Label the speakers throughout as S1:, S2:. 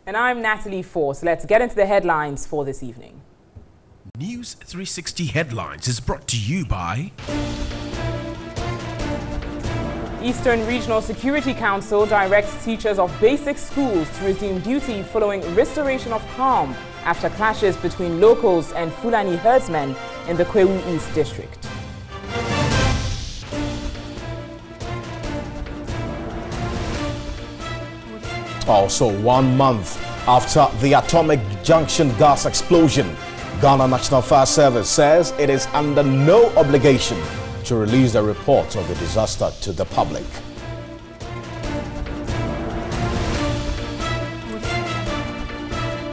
S1: And I'm Natalie Force. Let's get into the headlines for this evening.
S2: News 360 Headlines is brought to you by
S1: Eastern Regional Security Council directs teachers of basic schools to resume duty following restoration of calm after clashes between locals and Fulani herdsmen in the Kwewu East district.
S3: Also, 1 month after the atomic junction gas explosion, Ghana National Fire Service says it is under no obligation to release the report of the disaster to the public.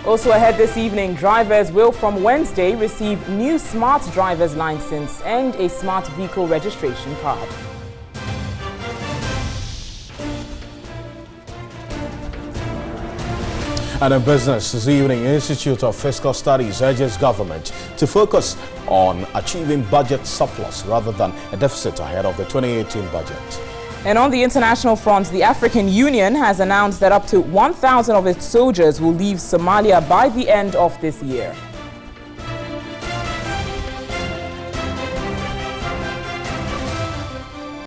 S1: Also ahead this evening, drivers will from Wednesday receive new smart driver's license and a smart vehicle registration card.
S3: And in business this evening, Institute of Fiscal Studies urges government to focus on achieving budget surplus rather than a deficit ahead of the 2018 budget.
S1: And on the international front, the African Union has announced that up to 1,000 of its soldiers will leave Somalia by the end of this year.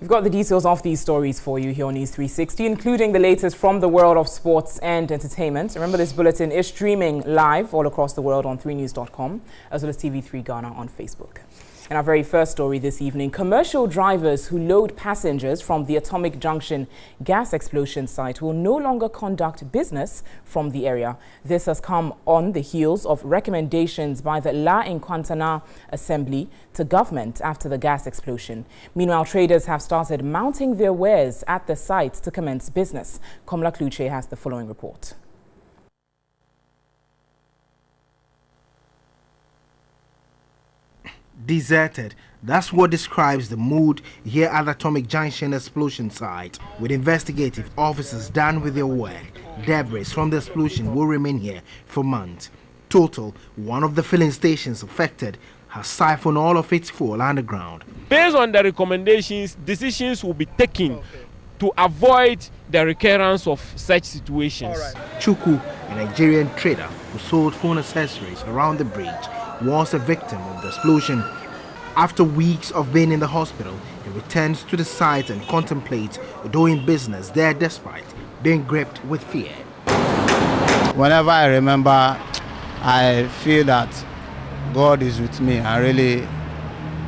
S1: We've got the details of these stories for you here on News 360, including the latest from the world of sports and entertainment. Remember, this bulletin is streaming live all across the world on 3news.com, as well as TV3 Ghana on Facebook. And our very first story this evening, commercial drivers who load passengers from the Atomic Junction gas explosion site will no longer conduct business from the area. This has come on the heels of recommendations by the La Nkwantana Assembly to government after the gas explosion. Meanwhile, traders have started mounting their wares at the site to commence business. Komla Kluche has the following report.
S4: Deserted. That's what describes the mood here at the Atomic Junction explosion site. With investigative officers done with their work, debris from the explosion will remain here for months. Total, one of the filling stations affected has siphoned all of its fuel underground.
S5: Based on the recommendations, decisions will be taken to avoid the recurrence of such situations.
S4: Chuku, a Nigerian trader who sold phone accessories around the bridge, was a victim of the explosion. After weeks of being in the hospital, he returns to the site and contemplates doing business there despite being gripped with fear.
S6: Whenever I remember, I feel that God is with me, and really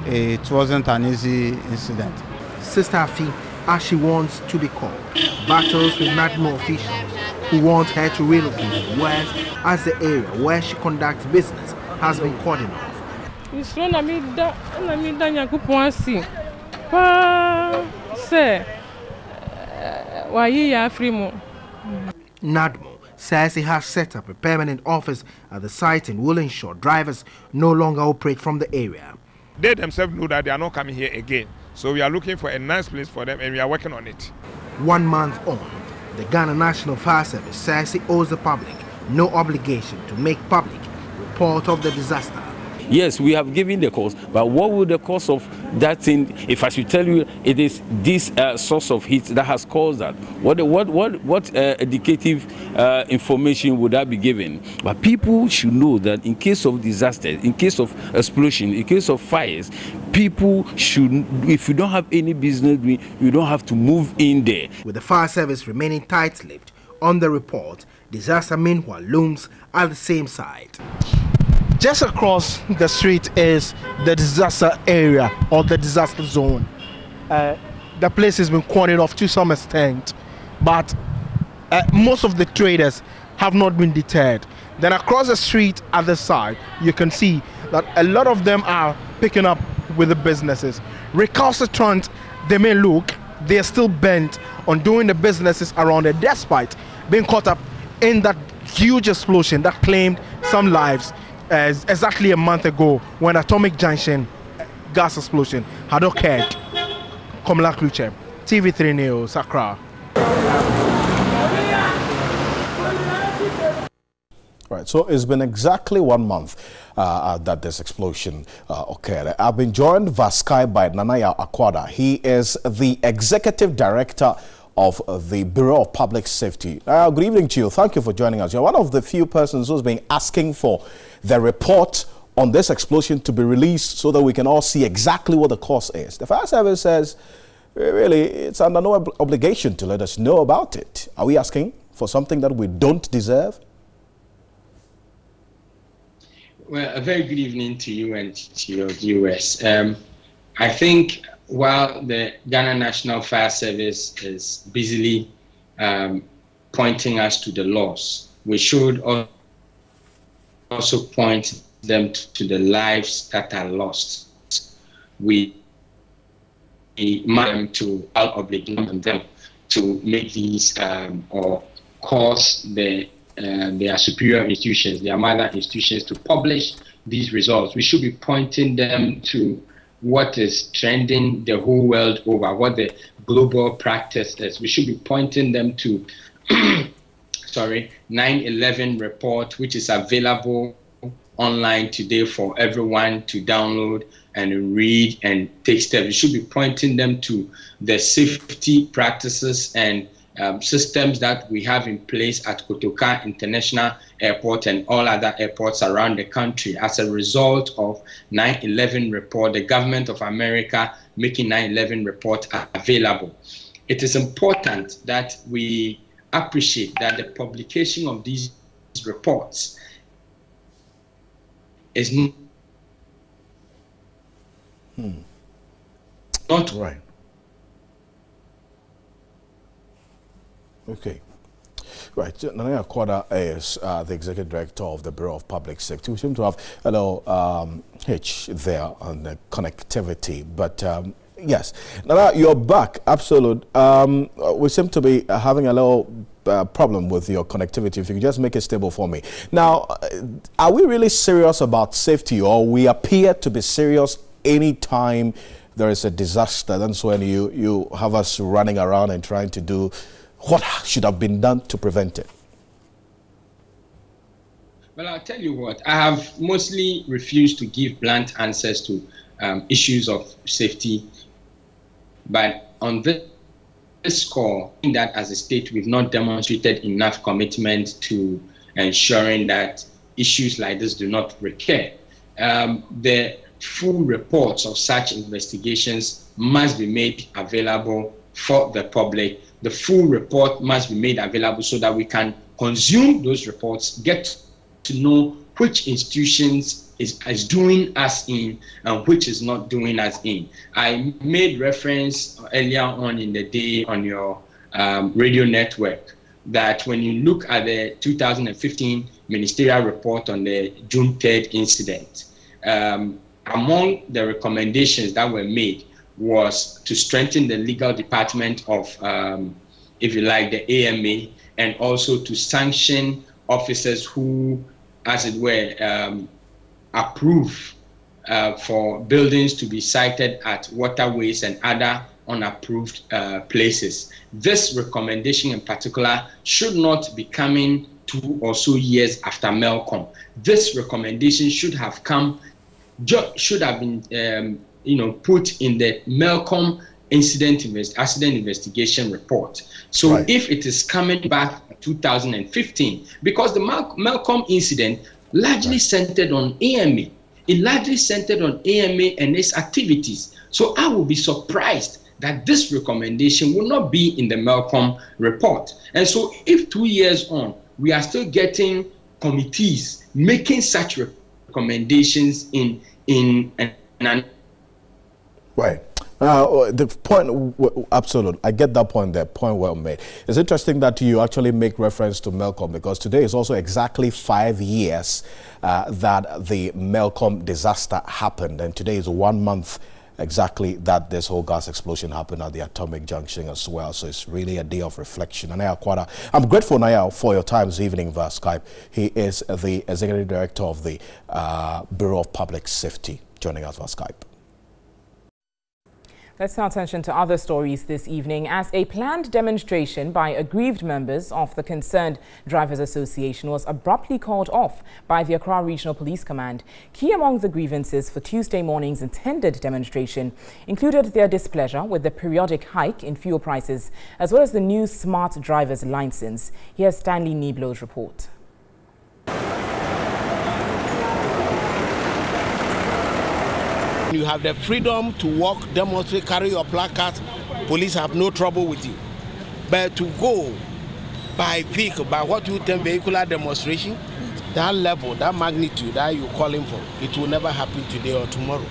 S6: it wasn't an easy incident.
S4: Sister Afi, as she wants to be called, battles with NADMO officials who want her to relocate west as the area where she conducts business has been cordoned off. NADMO says he has set up a permanent office at the site and will ensure drivers no longer operate from the area.
S7: They themselves know that they are not coming here again. So we are looking for a nice place for them and we are working on it.
S4: 1 month on, the Ghana National Fire Service says it owes the public no obligation to make public report of the disaster.
S8: Yes, we have given the cause, but what would the cause of that thing, if I should tell you it is this source of heat that has caused that? What indicative information would that be given? But people should know that in case of disaster, in case of explosion, in case of fires, people should, if you don't have any business, you don't have to move in there.
S4: With the fire service remaining tight-lipped on the report, disaster meanwhile looms at the same site. Just across the street is the disaster area or the disaster zone. The place has been cordoned off to some extent, but most of the traders have not been deterred. Then across the street at the side, you can see that a lot of them are picking up with the businesses. Recalcitrant they may look, they are still bent on doing the businesses around it despite being caught up in that huge explosion that claimed some lives exactly a month ago when Atomic Junction gas explosion had occurred. Komla Kluche, TV3 News, Accra.
S3: Right, so it's been exactly 1 month that this explosion occurred. I've been joined via Skype by Nanaya Akwada. He is the Executive Director of the Bureau of Public Safety. Good evening to you. Thank you for joining us. You're one of the few persons who's been asking for the report on this explosion to be released so that we can all see exactly what the cause is. The fire service says, really, it's under no obligation to let us know about it. Are we asking for something that we don't deserve?
S9: Well, a very good evening to you and to your viewers. I think while the Ghana National Fire Service is busily pointing us to the laws, we should also point them to the lives that are lost. We must to obligate them to make these or cause their superior institutions, their mother institutions, to publish these results. We should be pointing them to what is trending the whole world over, what the global practice is. We should be pointing them to 9/11 report, which is available online today for everyone to download and read and take steps. We should be pointing them to the safety practices and systems that we have in place at Kotoka International Airport and all other airports around the country as a result of 9/11 report, the government of America making 9/11 report available. It is important that we appreciate that the publication of these reports is not
S3: right. Okay. Right. Nanaya Kwada is the Executive Director of the Bureau of Public Safety. We seem to have a little hitch there on the connectivity. But yes, Nana, you're back. Absolute. We seem to be having a little problem with your connectivity. If you could just make it stable for me. Now, are we really serious about safety, or we appear to be serious anytime there is a disaster? That's when you have us running around and trying to do what should have been done to prevent it?
S9: Well, I'll tell you what, I have mostly refused to give blunt answers to issues of safety. But on this score, in that as a state, we've not demonstrated enough commitment to ensuring that issues like this do not recur. The full reports of such investigations must be made available for the public. The full report must be made available so that we can consume those reports, get to know which institutions is doing us in and which is not doing us in. I made reference earlier on in the day on your radio network that when you look at the 2015 ministerial report on the June 3rd incident, among the recommendations that were made was to strengthen the legal department of, if you like, the AMA, and also to sanction officers who, as it were, approve for buildings to be sited at waterways and other unapproved places. This recommendation in particular should not be coming 2 or so years after Malcolm. This recommendation should have been put in the Malcolm accident investigation report. So
S3: right.
S9: If it is coming back 2015, because the Malcolm incident largely centered on AMA, it largely centered on AMA and its activities. So I will be surprised that this recommendation will not be in the Malcolm report. And so if 2 years on, we are still getting committees making such recommendations in an
S3: right. The point, absolute. I get that point there, point well made. It's interesting that you actually make reference to Malcolm, because today is also exactly 5 years that the Malcolm disaster happened. And today is 1 month exactly that this whole gas explosion happened at the atomic junction as well. So it's really a day of reflection. Naya Kwada, I'm grateful, Naya, for your time this evening via Skype. He is the Executive Director of the Bureau of Public Safety, joining us via Skype.
S1: Let's turn attention to other stories this evening as a planned demonstration by aggrieved members of the Concerned Drivers Association was abruptly called off by the Accra Regional Police Command. Key among the grievances for Tuesday morning's intended demonstration included their displeasure with the periodic hike in fuel prices as well as the new smart driver's license. Here's Stanley Niblo's report.
S10: You have the freedom to walk, demonstrate, carry your placard. Police have no trouble with you. But to go by vehicle, by what you term vehicular demonstration, that level, that magnitude that you're calling for, it will never happen today or tomorrow.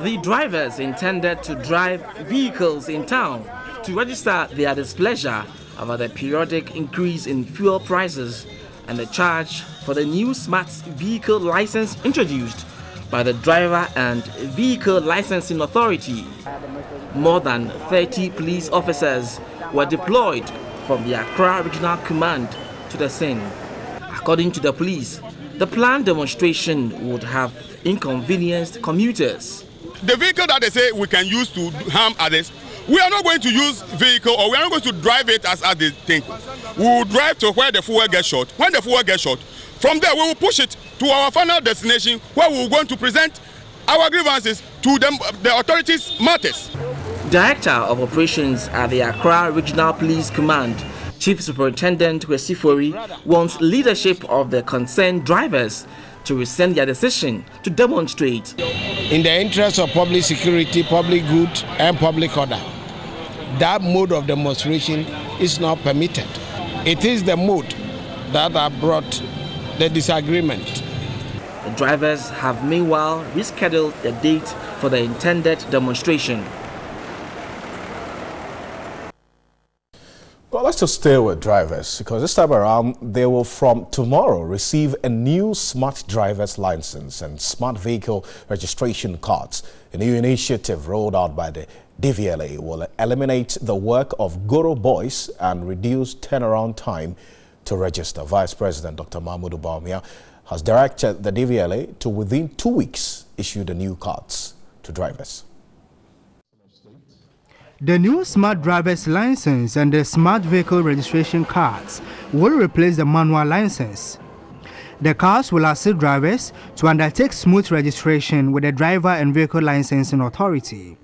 S11: The drivers intended to drive vehicles in town to register their displeasure about the periodic increase in fuel prices and the charge for the new smart vehicle license introduced by the Driver and Vehicle Licensing Authority. More than 30 police officers were deployed from the Accra Regional Command to the scene. According to the police, the planned demonstration would have inconvenienced commuters.
S12: The vehicle that they say we can use to harm others, we are not going to use vehicle, or we are not going to drive it as they think. We will drive to where the fuel gets short. When the fuel gets short, from there we will push it to our final destination where we are going to present our grievances to them, the authorities' matters.
S11: Director of Operations at the Accra Regional Police Command, Chief Superintendent Wesifori, wants leadership of the concerned drivers to rescind their decision to demonstrate.
S10: In the interest of public security, public good, and public order, that mode of demonstration is not permitted. It is the mode that have brought the disagreement.
S11: The drivers have meanwhile rescheduled the date for the intended demonstration.
S3: Well, let's just stay with drivers because this time around they will from tomorrow receive a new smart driver's license and smart vehicle registration cards. A new initiative rolled out by the DVLA will eliminate the work of Goro boys and reduce turnaround time to register. Vice President Dr. Mahmoud Baumia has directed the DVLA to within 2 weeks issue the new cards to drivers.
S4: The new smart driver's license and the smart vehicle registration cards will replace the manual license. The cards will assist drivers to undertake smooth registration with the Driver and Vehicle Licensing Authority.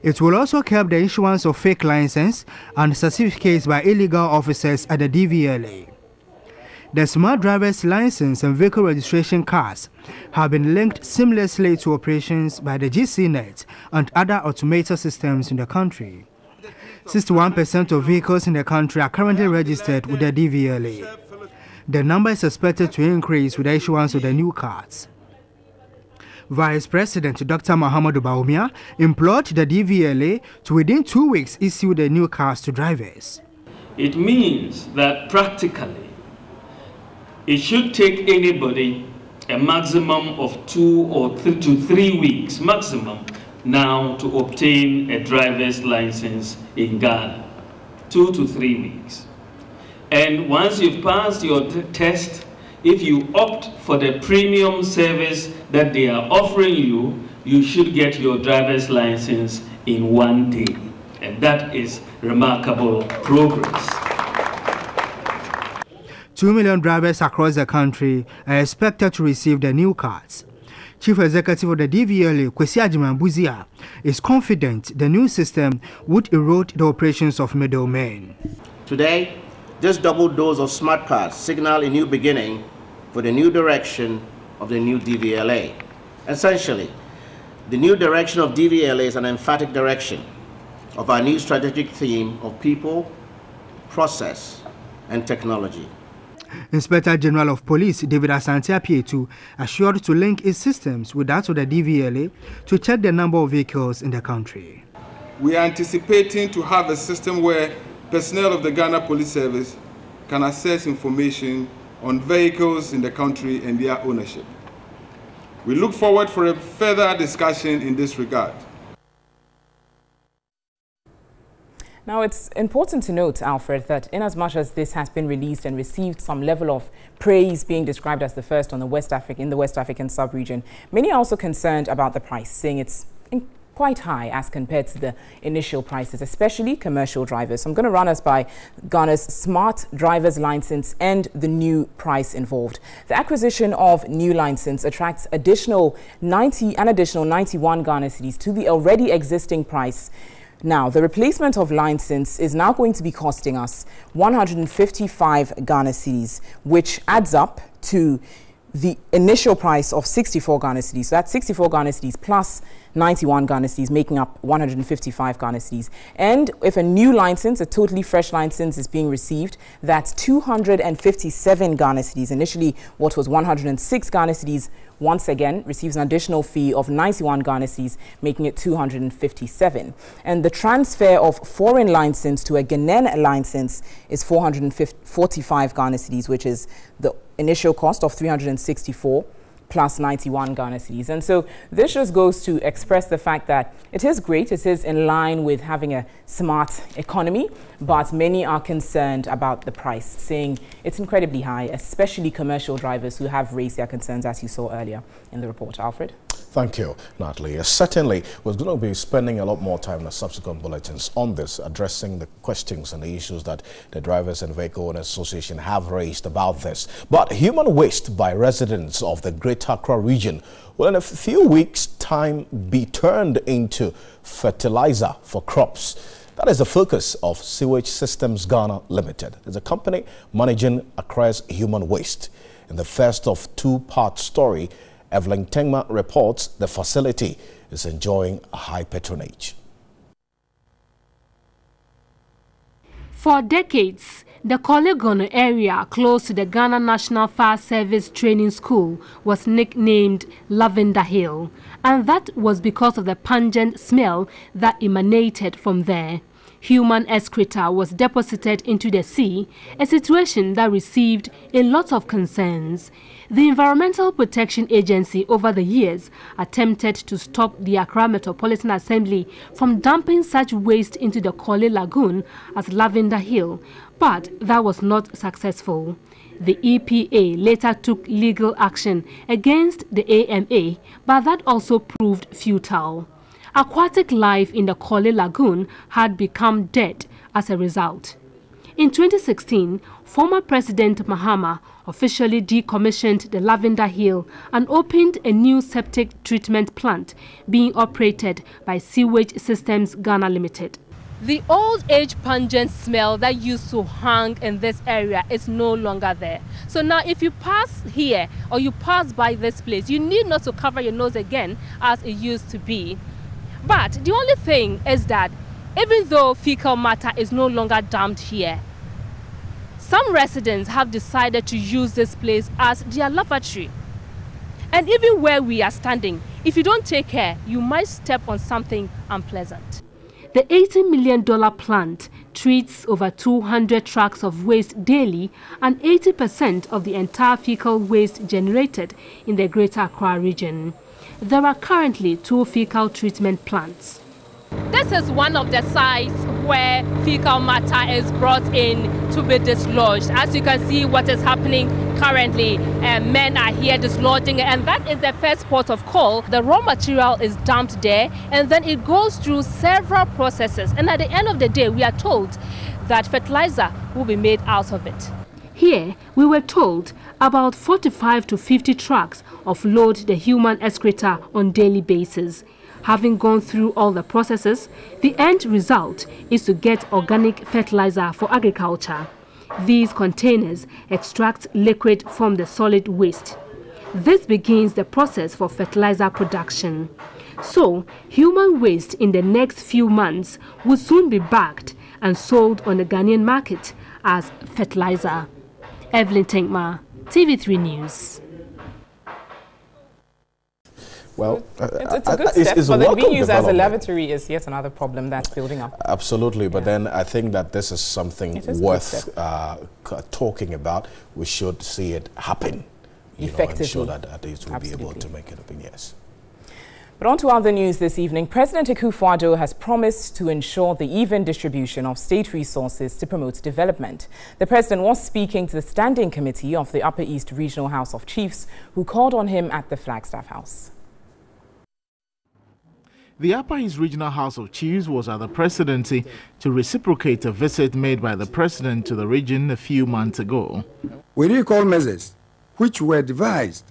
S4: It will also curb the issuance of fake license and certificates by illegal officers at the DVLA. The smart driver's license and vehicle registration cards have been linked seamlessly to operations by the GCNet and other automated systems in the country. 61% of vehicles in the country are currently registered with the DVLA. The number is expected to increase with the issuance of the new cards. Vice President Dr. Mahmoud Baumia implored the DVLA to within 2 weeks issue the new cards to drivers.
S13: It means that practically it should take anybody a maximum of 2 or 3 weeks maximum now to obtain a driver's license in Ghana. 2 to 3 weeks. And once you've passed your test, if you opt for the premium service that they are offering you, you should get your driver's license in 1 day. And that is remarkable progress.
S4: 2 million drivers across the country are expected to receive the new cards. Chief Executive of the DVLA, Kwesi Agyemang-Busia, is confident the new system would erode the operations of middlemen.
S14: Today, this double dose of smart cards signal a new beginning for the new direction of the new DVLA. Essentially, the new direction of DVLA is an emphatic direction of our new strategic theme of people, process, and technology.
S4: Inspector General of Police David Asante Apietu assured to link its systems with that of the DVLA to check the number of vehicles in the country.
S15: We are anticipating to have a system where personnel of the Ghana Police Service can access information on vehicles in the country and their ownership. We look forward for a further discussion in this regard.
S1: Now, it's important to note, Alfred, that in as much as this has been released and received some level of praise, being described as the first on the West African sub-region, many are also concerned about the price, saying it's quite high as compared to the initial prices, especially commercial drivers. So I'm going to run us by Ghana's smart driver's license and the new price involved. The acquisition of new license attracts an additional 91 Ghana cedis to the already existing price. Now, the replacement of license is now going to be costing us 155 Ghana cedis, which adds up to the initial price of 64 Ghana cedis. So that's 64 Ghana cedis plus 91 Ghana cedis, making up 155 Ghana cedis. And if a new license, a totally fresh license, is being received, that's 257 Ghana cedis. Initially, what was 106 Ghana cedis, once again, receives an additional fee of 91 Ghana cedis, making it 257. And the transfer of foreign license to a Ghanaian license is 445 Ghana cedis, which is the initial cost of 364 plus 91 Ghana cedis. And so this just goes to express the fact that it is great, it is in line with having a smart economy, but many are concerned about the price, saying it's incredibly high, especially commercial drivers who have raised their concerns, as you saw earlier in the report. Alfred?
S3: Thank you, Natalie. Certainly, we're going to be spending a lot more time in the subsequent bulletins on this, addressing the questions and the issues that the Drivers and Vehicle Owners Association have raised about this. But human waste by residents of the Greater Accra region will in a few weeks' time be turned into fertilizer for crops. That is the focus of Sewage Systems Ghana Limited. It's a company managing Accra's human waste. In the first of two-part story, Evelyn Tengma reports the facility is enjoying a high patronage.
S16: For decades, the Kolegono area close to the Ghana National Fire Service Training School was nicknamed Lavender Hill, and that was because of the pungent smell that emanated from there. Human excreta was deposited into the sea, a situation that received a lot of concerns. The Environmental Protection Agency over the years attempted to stop the Accra Metropolitan Assembly from dumping such waste into the Korle Lagoon as Lavender Hill, but that was not successful. The EPA later took legal action against the AMA, but that also proved futile. Aquatic life in the Korle Lagoon had become dead as a result. In 2016, former President Mahama officially decommissioned the Lavender Hill and opened a new septic treatment plant being operated by Sewage Systems Ghana Limited. The old age pungent smell that used to hang in this area is no longer there. So now if you pass here or you pass by this place, you need not to cover your nose again as it used to be. But the only thing is that even though fecal matter is no longer dumped here, some residents have decided to use this place as their lavatory. And even where we are standing, if you don't take care, you might step on something unpleasant. The $80 million plant treats over 200 trucks of waste daily and 80% of the entire fecal waste generated in the Greater Accra region. There are currently 2 fecal treatment plants. This is one of the sites where fecal matter is brought in to be dislodged. As you can see what is happening currently, men are here dislodging, and that is the first port of call. The raw material is dumped there, and then it goes through several processes. And at the end of the day, we are told that fertilizer will be made out of it. Here, we were told about 45 to 50 trucks offload the human excreta on daily basis. Having gone through all the processes, the end result is to get organic fertilizer for agriculture. These containers extract liquid from the solid waste. This begins the process for fertilizer production. So, human waste in the next few months will soon be bagged and sold on the Ghanaian market as fertilizer. Evelyn Tengma, TV3 News.
S3: Well,
S1: it's a good step, but then being used as a lavatory is yet another problem that's building up.
S3: Absolutely, but then I think that this is something worth talking about. We should see it happen, effectively, ensure that at least we'll be able to make it happen. Yes.
S1: But on to other news this evening. President Akufo-Addo has promised to ensure the even distribution of state resources to promote development. The president was speaking to the Standing Committee of the Upper East Regional House of Chiefs, who called on him at the Flagstaff House.
S17: The Upper East Regional House of Chiefs was at the presidency to reciprocate a visit made by the president to the region a few months ago.
S18: We recall measures which were devised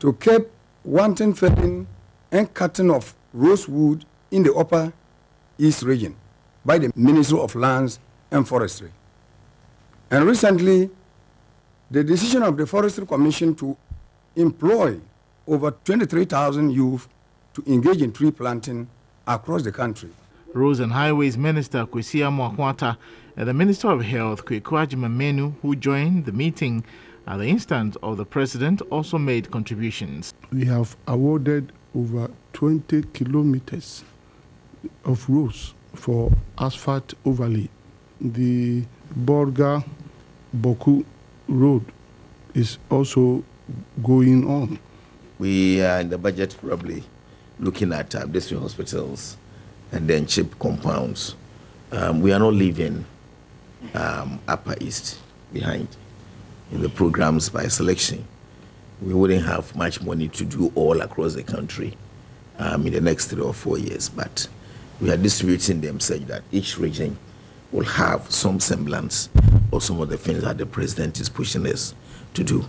S18: to curb wanton felling and cutting of rosewood in the Upper East region by the Ministry of Lands and Forestry. And recently, the decision of the Forestry Commission to employ over 23,000 youth to engage in tree planting across the country.
S17: Roads and Highways Minister Kwesi Amoakwata and the Minister of Health Kweku Agyeman-Manu, who joined the meeting at the instance of the President, also made contributions.
S19: We have awarded over 20 kilometers of roads for asphalt overlay. The Borga-Boku road is also going on.
S20: We are in the budget probably looking at district hospitals and then cheap compounds. We are not leaving Upper East behind in the programs by selection. We wouldn't have much money to do all across the country in the next 3 or 4 years, but we are distributing them such that each region will have some semblance of some of the things that the president is pushing us to do.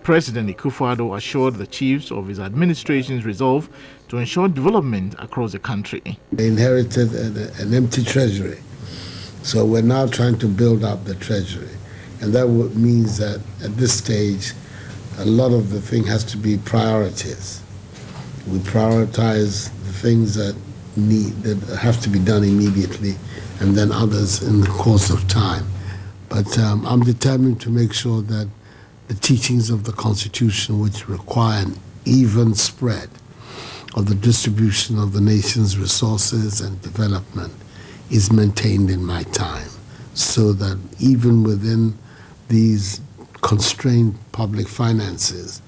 S17: President Akufo-Addo assured the chiefs of his administration's resolve to ensure development across the country.
S21: They inherited an empty treasury, so we're now trying to build up the treasury. And that means that at this stage, a lot of the thing has to be priorities. We prioritize the things that have to be done immediately, and then others in the course of time. But I'm determined to make sure that the teachings of the Constitution, which require an even spread of the distribution of the nation's resources and development, is maintained in my time, so that even within these constrained public finances,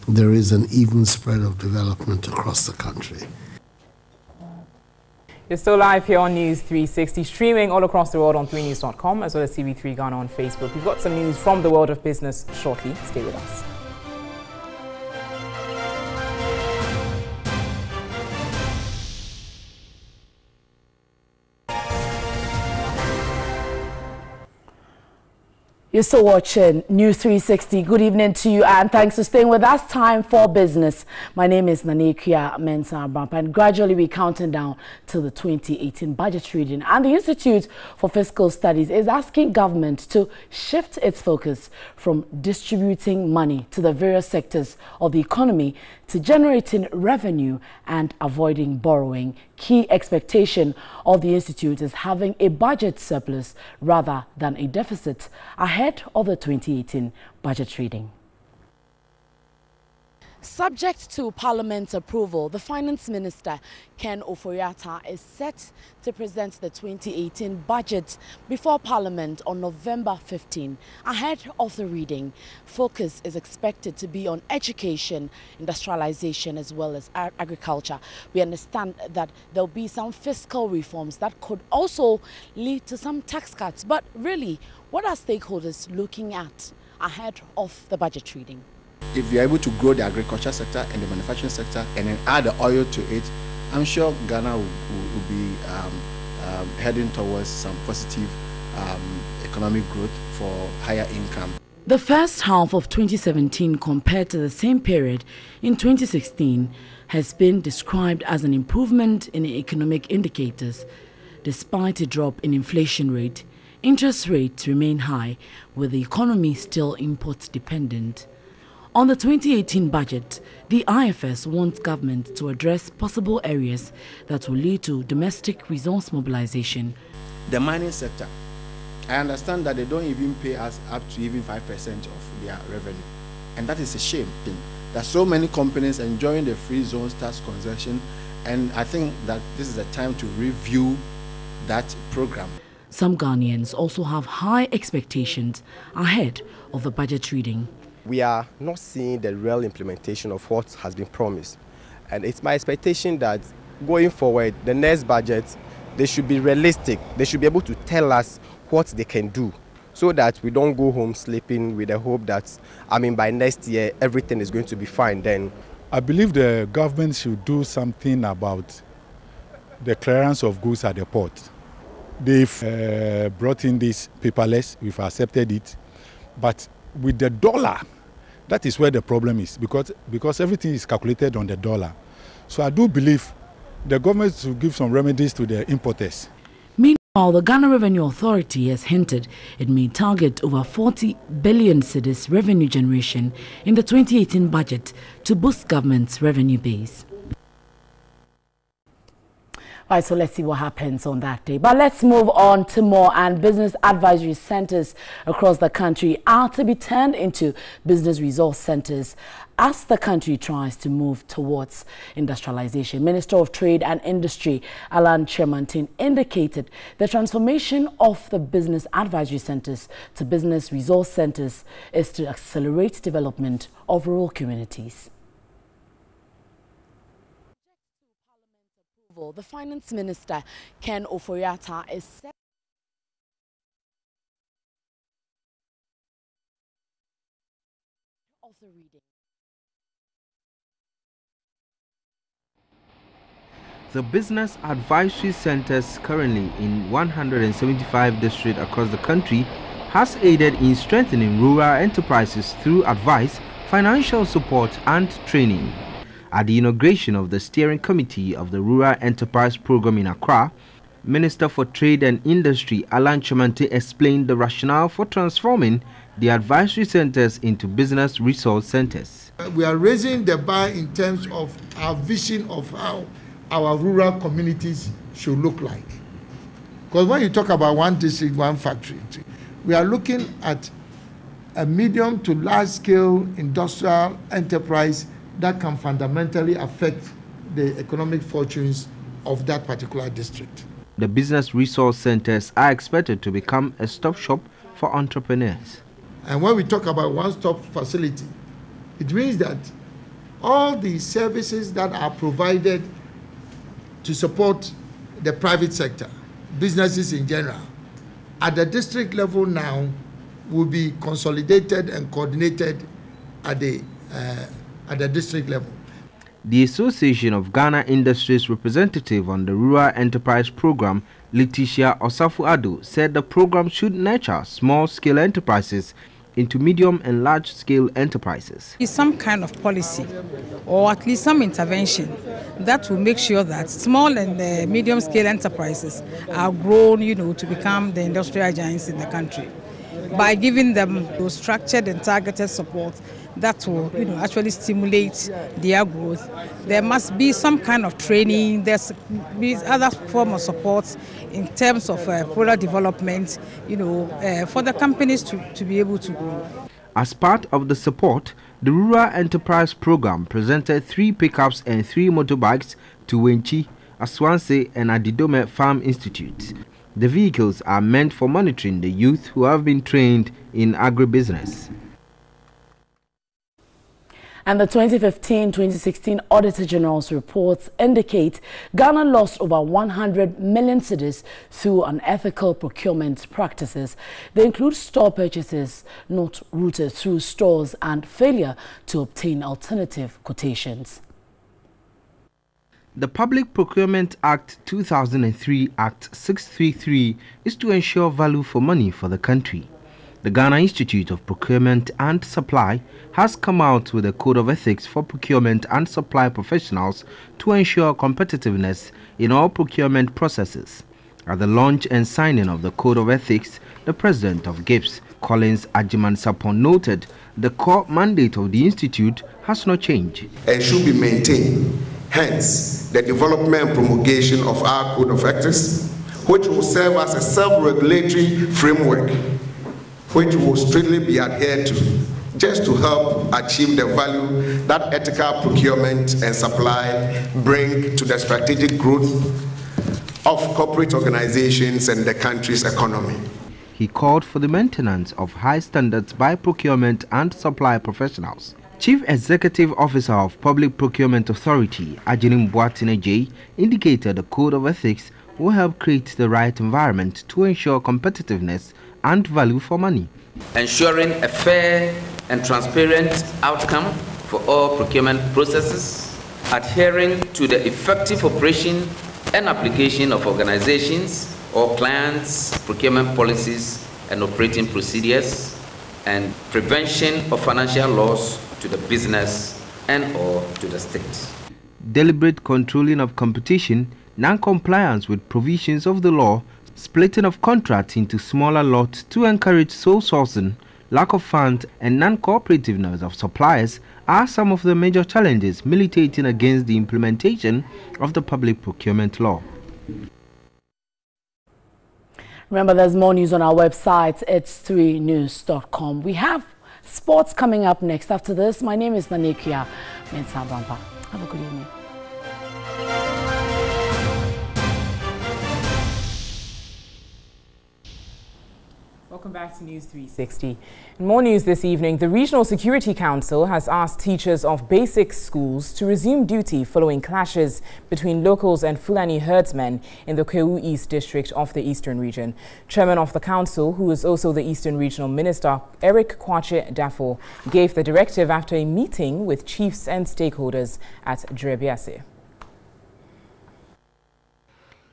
S21: there is an even spread of development across the country.
S1: You're still live here on News 360, streaming all across the world on 3news.com, as well as TV3 Ghana on Facebook. We've got some news from the world of business shortly. Stay with us.
S22: You're still watching News 360. Good evening to you, and thanks for staying with us. Time for business. My name is Nanekia Mensah Brampa, and gradually we're counting down to the 2018 budget reading. And the Institute for Fiscal Studies is asking government to shift its focus from distributing money to the various sectors of the economy to generating revenue and avoiding borrowing. Key expectation of the Institute is having a budget surplus rather than a deficit ahead of the 2018 budget reading. Subject to Parliament's approval, the Finance Minister, Ken Ofori-Atta, is set to present the 2018 budget before Parliament on November 15. Ahead of the reading, focus is expected to be on education, industrialization, as well as agriculture. We understand that there will be some fiscal reforms that could also lead to some tax cuts. But really, what are stakeholders looking at ahead of the budget reading?
S23: If we are able to grow the agriculture sector and the manufacturing sector and then add the oil to it, I'm sure Ghana will be heading towards some positive economic growth for higher income.
S22: The first half of 2017 compared to the same period in 2016 has been described as an improvement in economic indicators. Despite a drop in inflation rate, interest rates remain high, with the economy still import dependent. On the 2018 budget, the IFS wants government to address possible areas that will lead to domestic resource mobilization.
S23: The mining sector, I understand that they don't even pay us up to even 5% of their revenue. And that is a shame. There are so many companies enjoying the free zones tax concession, and I think that this is the time to review that program.
S22: Some Ghanaians also have high expectations ahead of the budget reading.
S24: We are not seeing the real implementation of what has been promised. And it's my expectation that going forward, the next budget, they should be realistic. They should be able to tell us what they can do so that we don't go home sleeping with the hope that, by next year, everything is going to be fine. Then
S2: I believe the government should do something about the clearance of goods at the port. They've brought in this paperless, we've accepted it, but with the dollar, that is where the problem is, because everything is calculated on the dollar. So I do believe the government should give some remedies to the importers.
S22: Meanwhile, the Ghana Revenue Authority has hinted it may target over 40 billion cedis revenue generation in the 2018 budget to boost government's revenue base. All right, so let's see what happens on that day. But let's move on to more. And business advisory centers across the country are to be turned into business resource centers as the country tries to move towards industrialization. Minister of Trade and Industry Alan Kyerematen indicated the transformation of the business advisory centers to business resource centers is to accelerate development of rural communities. The Finance Minister, Ken Ofori-Atta, is set of the reading.
S5: The business advisory centers currently in 175 districts across the country has aided in strengthening rural enterprises through advice, financial support and training. At the inauguration of the steering committee of the Rural Enterprise Program in Accra, Minister for Trade and Industry Alan Kyerematen explained the rationale for transforming the advisory centers into business resource centers.
S6: We are raising the bar in terms of our vision of how our rural communities should look like. Because when you talk about one district, one factory, we are looking at a medium to large scale industrial enterprise that can fundamentally affect the economic fortunes of that particular district.
S5: The business resource centers are expected to become a stop shop for entrepreneurs.
S6: And when we talk about one-stop facility, it means that all the services that are provided to support the private sector, businesses in general, at the district level now will be consolidated and coordinated at the district level.
S5: The Association of Ghana Industries representative on the Rural Enterprise Program, Letitia Osafu-Addo, said the program should nurture small-scale enterprises into medium and large-scale enterprises.
S7: Some kind of policy or at least some intervention that will make sure that small and medium-scale enterprises are grown, to become the industrial giants in the country. By giving them those structured and targeted support that will actually stimulate their growth. There must be some kind of training, there's other form of support in terms of product development, for the companies to be able to grow.
S5: As part of the support, the Rural Enterprise Program presented 3 pickups and 3 motorbikes to Wenchi, Aswanse and Adidome Farm Institute. The vehicles are meant for monitoring the youth who have been trained in agribusiness.
S22: And the 2015-2016 Auditor General's reports indicate Ghana lost over 100 million cedis through unethical procurement practices. They include store purchases not routed through stores and failure to obtain alternative quotations.
S5: The Public Procurement Act 2003 Act 633 is to ensure value for money for the country. The Ghana Institute of Procurement and Supply has come out with a code of ethics for procurement and supply professionals to ensure competitiveness in all procurement processes. At the launch and signing of the code of ethics, the president of GIPS, Collins Ajiman-Sapon, noted the core mandate of the institute has not changed
S25: and should be maintained. Hence, the development and promulgation of our code of ethics, which will serve as a self-regulatory framework which will strictly be adhered to, just to help achieve the value that ethical procurement and supply bring to the strategic growth of corporate organizations and the country's economy.
S5: He called for the maintenance of high standards by procurement and supply professionals. Chief Executive Officer of Public Procurement Authority, Ajinim Boatine, indicated the code of ethics will help create the right environment to ensure competitiveness and value for money.
S26: Ensuring a fair and transparent outcome
S8: for all procurement processes, adhering to the effective operation and application of organizations or clients' procurement policies and operating procedures, and prevention of financial loss to the business and or to the state.
S5: Deliberate controlling of competition, non-compliance with provisions of the law, splitting of contracts into smaller lots to encourage sole sourcing, lack of funds, and non-cooperativeness of suppliers are some of the major challenges militating against the implementation of the public procurement law.
S22: Remember, there's more news on our website. It's 3news.com. We have sports coming up next. After this, my name is Nanekia Mensah-Brampa. Have a good evening.
S1: Welcome back to News 360. In more news this evening, the Regional Security Council has asked teachers of basic schools to resume duty following clashes between locals and Fulani herdsmen in the Kwewu East district of the Eastern region. Chairman of the council, who is also the Eastern Regional Minister, Eric Kwache Dafo, gave the directive after a meeting with chiefs and stakeholders at Djerebiase.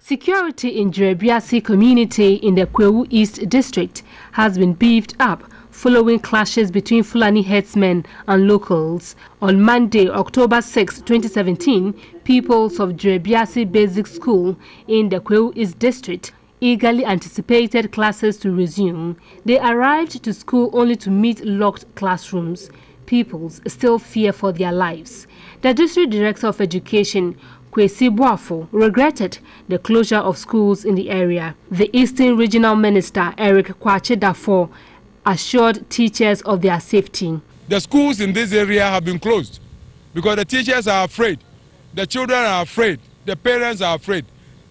S16: Security in Djerebiase community in the Kwewu East district has been beefed up following clashes between Fulani herdsmen and locals. On Monday, October 6, 2017, pupils of Djerebiase Basic School in the Kwewu East district eagerly anticipated classes to resume. They arrived to school only to meet locked classrooms. Pupils still fear for their lives. The district director of education, Kwesi Boafo, regretted the closure of schools in the area. The Eastern Regional Minister, Eric Kwache Dafo, assured teachers of their safety.
S9: The schools in this area have been closed because the teachers are afraid, the children are afraid, the parents are afraid.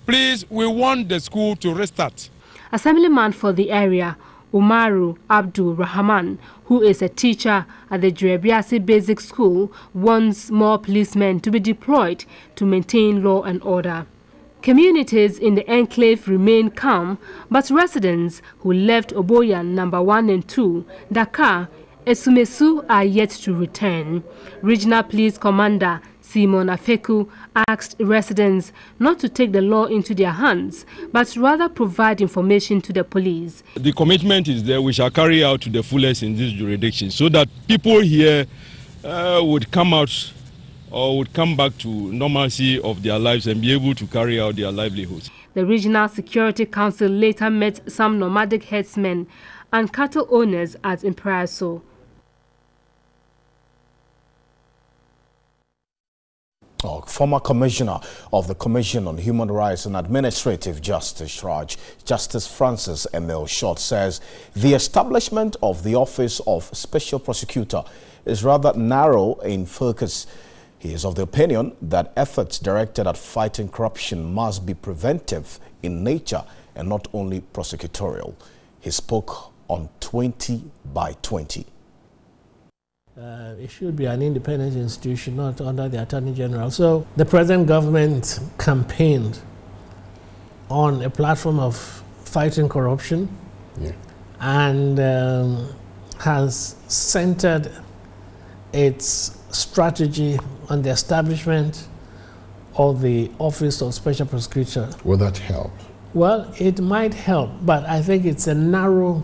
S9: Please, we want the school to restart.
S16: Assemblyman for the area, Umaru Abdul Rahman, who is a teacher at the Djerebiase Basic School, wants more policemen to be deployed to maintain law and order. Communities in the enclave remain calm, but residents who left Oboyan number 1 and 2, Dakar, Esumesu are yet to return. Regional Police Commander Simon Afeku asked residents not to take the law into their hands, but rather provide information to the police.
S9: The commitment is there. We shall carry out to the fullest in this jurisdiction so that people here would come out or would come back to normalcy of their lives and be able to carry out their livelihoods.
S16: The Regional Security Council later met some nomadic herdsmen and cattle owners at Imperaso.
S3: Former Commissioner of the Commission on Human Rights and Administrative Justice, Justice Francis Emil Short, says the establishment of the Office of Special Prosecutor is rather narrow in focus. He is of the opinion that efforts directed at fighting corruption must be preventive in nature and not only prosecutorial. He spoke on 20 by 20.
S10: It should be an independent institution, not under the Attorney General. So the present government campaigned on a platform of fighting corruption and has centered its strategy on the establishment of the Office of Special Prosecutor.
S19: Will that help?
S10: Well, it might help, but I think it's a narrow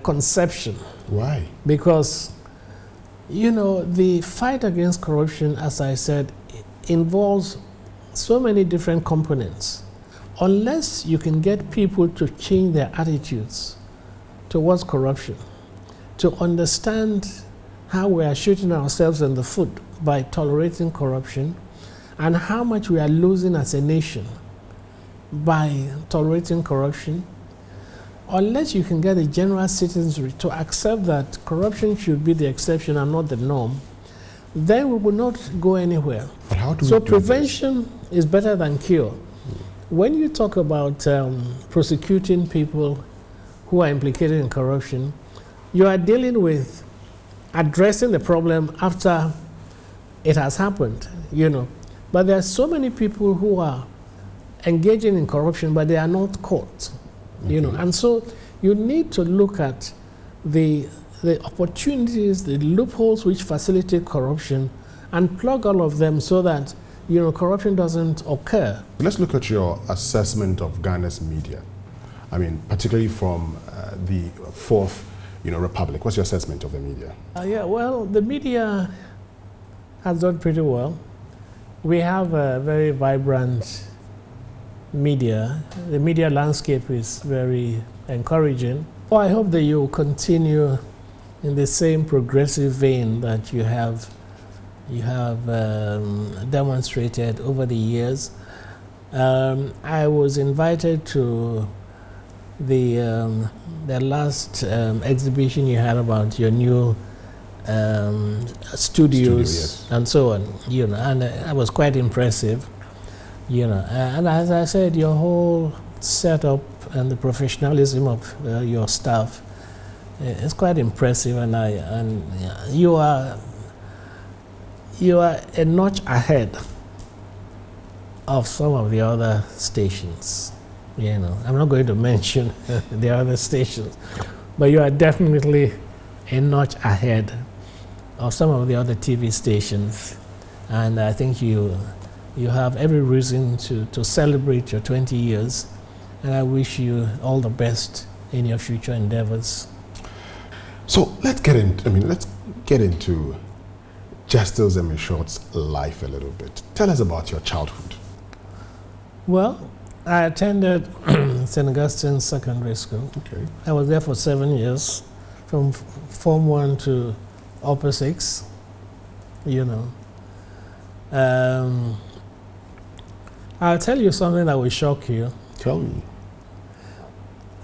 S10: conception.
S19: Why?
S10: Because, you know, the fight against corruption, as I said, involves so many different components. Unless you can get people to change their attitudes towards corruption, to understand how we are shooting ourselves in the foot by tolerating corruption, and how much we are losing as a nation by tolerating corruption, unless you can get the general citizenry to accept that corruption should be the exception and not the norm, then we will not go anywhere.
S19: But how do
S10: so
S19: we do
S10: prevention is better than cure. When you talk about prosecuting people who are implicated in corruption, you are dealing with addressing the problem after it has happened, you know. But there are so many people who are engaging in corruption, but they are not caught. You know, and so you need to look at the the opportunities, the loopholes which facilitate corruption, and plug all of them so that, you know, corruption doesn't occur.
S3: Let's look at your assessment of Ghana's media. I mean, particularly from the Fourth, Republic. What's your assessment of the media?
S10: Yeah, well, the media has done pretty well. We have a very vibrant media. The media landscape is very encouraging. Well, I hope that you will continue in the same progressive vein that you have demonstrated over the years. I was invited to the last exhibition you had about your new studios,
S3: yes.
S10: and so on, and that was quite impressive, and as I said, your whole setup and the professionalism of your staff is quite impressive, and you are a notch ahead of some of the other stations. I'm not going to mention the other stations, but you are definitely a notch ahead of some of the other TV stations, and I think you have every reason to celebrate your 20 years, and I wish you all the best in your future endeavors.
S3: So let's get into Justice Emishort's life a little bit. Tell us about your childhood.
S10: Well, I attended St. Augustine's Secondary School.
S3: Okay.
S10: I was there for 7 years, from Form 1 to Upper 6, I'll tell you something that will shock you.
S3: Tell me.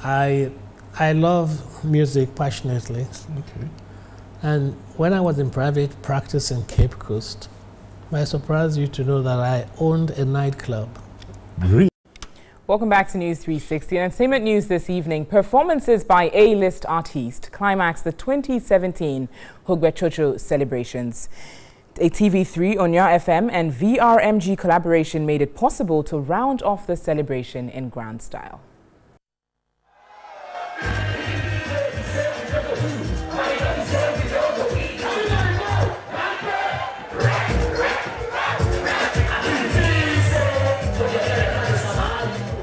S10: I love music passionately.
S3: Okay.
S10: And when I was in private practice in Cape Coast, I surprised you to know that I owned a nightclub.
S3: Really?
S1: Welcome back to News 360. And entertainment news this evening. Performances by A-list artists climax the 2017 Hogbechocho celebrations. A TV3, Onya FM and VRMG collaboration made it possible to round off the celebration in grand style.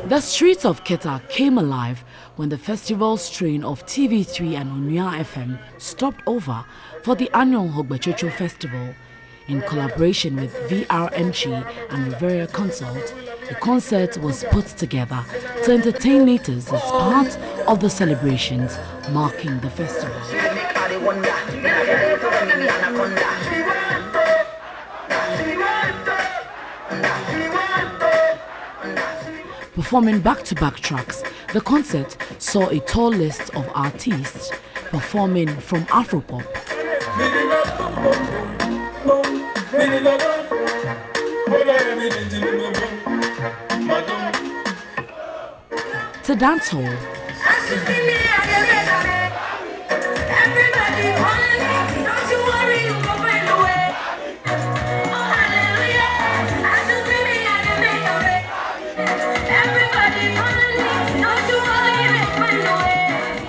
S22: The streets of Keta came alive when the festival's train of TV3 and Onya FM stopped over for the annual Hogbechocho Festival. In collaboration with VRMG and Riviera Consult, the concert was put together to entertain natives as part of the celebrations marking the festival. Performing back-to-back tracks, the concert saw a tall list of artists performing from Afropop to dancehall,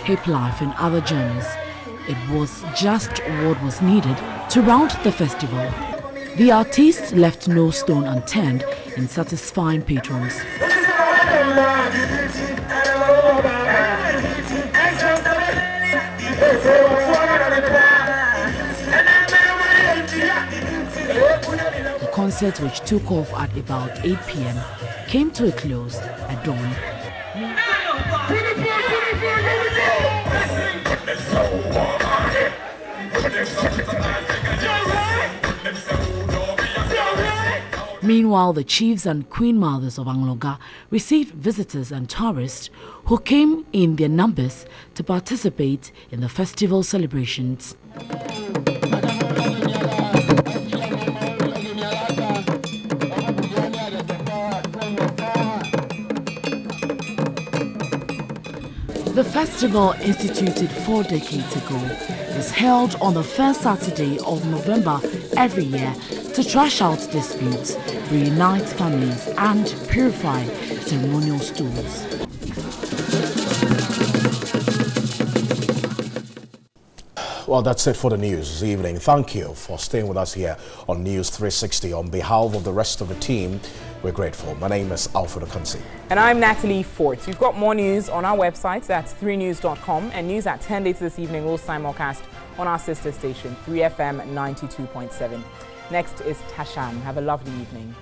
S22: hip life and other genres. It was just what was needed to round the festival. The artists left no stone unturned in satisfying patrons. The concert, which took off at about 8 p.m., came to a close at dawn. Meanwhile, the chiefs and queen mothers of Angloga received visitors and tourists who came in their numbers to participate in the festival celebrations. The festival, instituted 4 decades ago, is held on the first Saturday of November every year to trash out disputes, reunite families and purify ceremonial stools.
S3: Well, that's it for the news this evening. Thank you for staying with us here on News 360. On behalf of the rest of the team, we're grateful. My name is Alfred Okunsi.
S1: And I'm Natalie Fort. We've got more news on our website, that's 3news.com, and news at 10 later this evening will simulcast on our sister station, 3FM 92.7. Next is Tashan. Have a lovely evening.